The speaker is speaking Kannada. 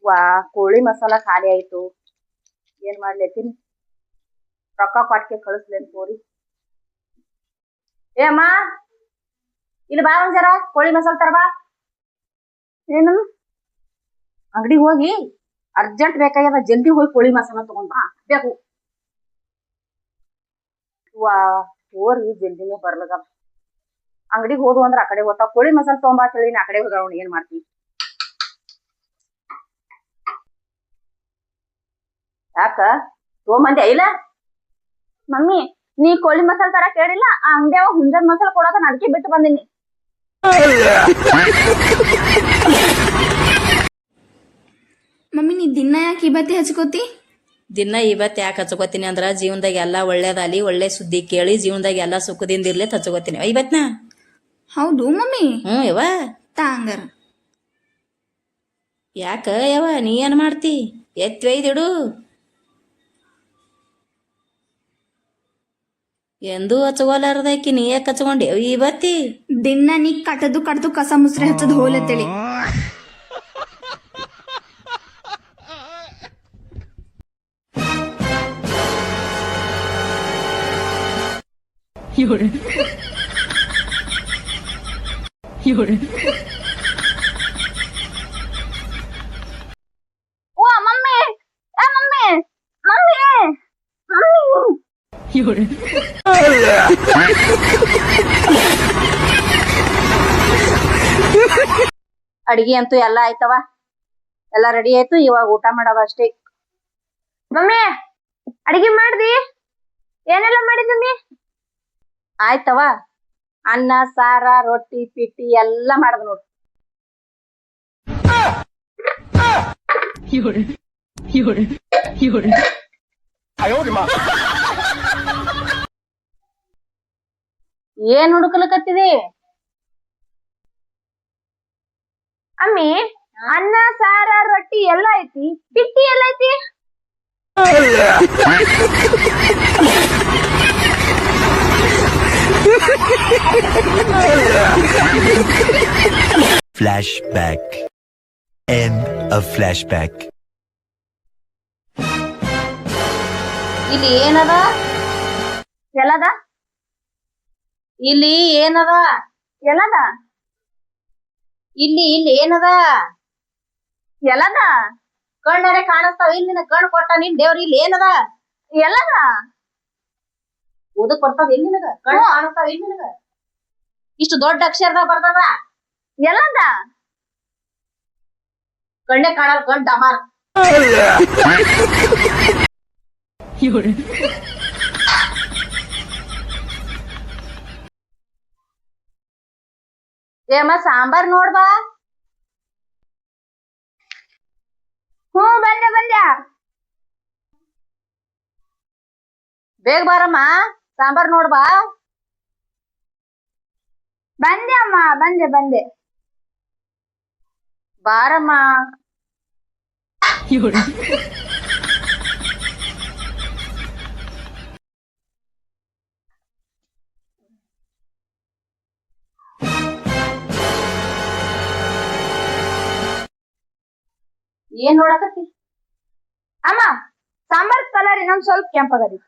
ವಾ ಕೋಳಿ ಮಸಾಲಾ ಖಾಲಿ ಆಯ್ತು. ಏನ್ ಮಾಡ್ಲೇತೀನಿ, ರೊಕ್ಕ ಕೊಟ್ಕೆ ಕಳಿಸ್ಲೇನ್ ಕೋರಿ. ಏ ಅಮ್ಮ, ಇಲ್ಲಿ ಬಾ ಒಂದ್ ಜರ ಕೋಳಿ ಮಸಾಲ ತರಬಾ. ಏನು ಅಂಗಡಿಗೆ ಹೋಗಿ ಅರ್ಜೆಂಟ್ ಬೇಕಾಗ್ಯದ, ಜಲ್ದಿ ಹೋಗಿ ಕೋಳಿ ಮಸಾಲ ತಗೊಂಡ್ ಬಾ ಬೇಕು. ವಾ ಹೋರಿ ಜಲ್ದಿನೇ ಬರ್ಲದ. ಅಂಗಡಿಗೆ ಹೋದು ಅಂದ್ರ ಆ ಕಡೆ ಹೋಗ್ತಾವ. ಕೋಳಿ ಮಸಾಲ ತಗೊಂಬಾ ಹೇಳಿ ಆ ಕಡೆ ಹೋದ. ಏನ್ ಮಾಡ್ತಿ? ಯಾಕ ತಗೊಂಬಂದೆ ಇಲ್ಲ? ಮಮ್ಮಿ ನೀ ಕೋಳಿ ಮಸಾಲ ತರ ಕೇಳಿಲ್ಲ, ಆ ಅಂಗಡಿಯವ ಹುಂಜದ ಮಸಾಲ ಕೊಡೋದನ್ನ ಅದಕ್ಕೆ ಬಿಟ್ಟು ಬಂದಿನಿ. ಮಮ್ಮಿ ನೀ ದಿನ ಯಾಕೆ ಇವತ್ತಿ ಹಚ್ಕೋತಿ? ದಿನ ಇವತ್ತು ಯಾಕೆ ಹಚ್ಕೋತೀನಿ ಅಂದ್ರ ಜೀವನದಾಗ ಎಲ್ಲಾ ಒಳ್ಳೇದಾಲಿ, ಒಳ್ಳೆ ಸುದ್ದಿ ಕೇಳಿ ಜೀವನದಾಗ ಎಲ್ಲಾ ಸುಖದಿಂದ ಇರ್ಲಿ ಹಚ್ಕೋತೀನಿ ಇವತ್ನ. ಹೌದು ಮಮ್ಮಿ. ಯವ್ವ ತಾಂಗಾರ ಯಾಕ ಯವ್ವ ನೀ ಏನ್ ಮಾಡ್ತಿ? ಎತ್ತಿ ಒಯ್ದಿಡು. ಎಂದೂ ಹಚ್ಕೋಲಾರ್ದಕ್ಕಿ ನೀ ಯಾಕೆ ಹಚ್ಕೊಂಡಿ ಇವತ್ತಿ? ದಿನ ನೀ ಕಟ್ಟದು ಕಸ ಮುಸ್ರೆ ಹಚ್ಚದು ಹೋಲತ್ತೇಳಿ. ಓ ಮಮ್ಮಿ, ಮಮ್ಮಿ ಮಮ್ಮಿ ಮಮ್ಮಿ ಅಡಿಗೆ ಅಂತೂ ಎಲ್ಲ ಆಯ್ತವ, ಎಲ್ಲ ರೆಡಿ ಆಯ್ತು. ಇವಾಗ ಊಟ ಮಾಡೋದ ಅಷ್ಟೇ. ಮಮ್ಮಿ ಅಡಿಗೆ ಮಾಡ್ದಿ? ಏನೆಲ್ಲ ಮಾಡಿದ್ವಿ? ಆಯ್ತವ, ಅನ್ನ ಸಾರ ರೊಟ್ಟಿ ಪಿಟ್ಟಿ ಎಲ್ಲ ಮಾಡದ್ ನೋಡು. ಏನ್ ಹುಡುಕಲಕತ್ತಿದಿ? ಅಮ್ಮಿ ಅನ್ನ ಸಾರ ರೊಟ್ಟಿ ಎಲ್ಲ ಐತಿ, ಪಿಟ್ಟಿ ಎಲ್ಲ ಐತಿ. Flashback. End of flashback. ಇಲ್ಲಿ ಏನದ? ಎಲ್ಲದ? ಇಲ್ಲಿ ಏನದ? ಎಲ್ಲದ? ಇಲ್ಲಿ ಏನದ? ಎಲ್ಲದ? ಕಣ್ಣರೆ ಕಾಣಿಸ್ತಾವ ಇಲ್ಲಿ, ನಿನ್ನ ಕಣ್ಣು ಕೊಟ್ಟ ನಿನ್ ದೇವ್ರ. ಇಲ್ಲಿ ಏನದ? ಎಲ್ಲದ? ಓದಕ್ ಬರ್ತದ ಇಲ್ಲಿ ನಿನಗ? ಕಣ್ಣು ಕಾಣಿಸ್ತಾವ ಇಲ್ಲಿ ನಿನಗ? ಇಷ್ಟು ದೊಡ್ಡ ಅಕ್ಷರದಾಗ ಬರ್ತದ? ಎಲ್ಲದ? ಕಣ್ಣೆ ಕಾಣಲ್ ಕಣ್ ಡಮಾರ್. ಏಮ್ಮ ಸಾಂಬಾರ್ ನೋಡ್ಬಾ. ಬಂದೆ. ಬೇಗ ಬಾರಮ್ಮ, ಸಾಂಬಾರ್ ನೋಡ್ಬಾ. ಬಂದೆ ಅಮ್ಮ, ಬಂದೆ ಬಾರಮ್ಮ. ಏನ್ ನೋಡಕತ್ತಿ? ಅಮ್ಮ ಸಾಂಬಾರ್ ಕಲರ್ ಇನ್ನೊಂದ್ ಸ್ವಲ್ಪ ಕೆಂಪಾಗದಿ.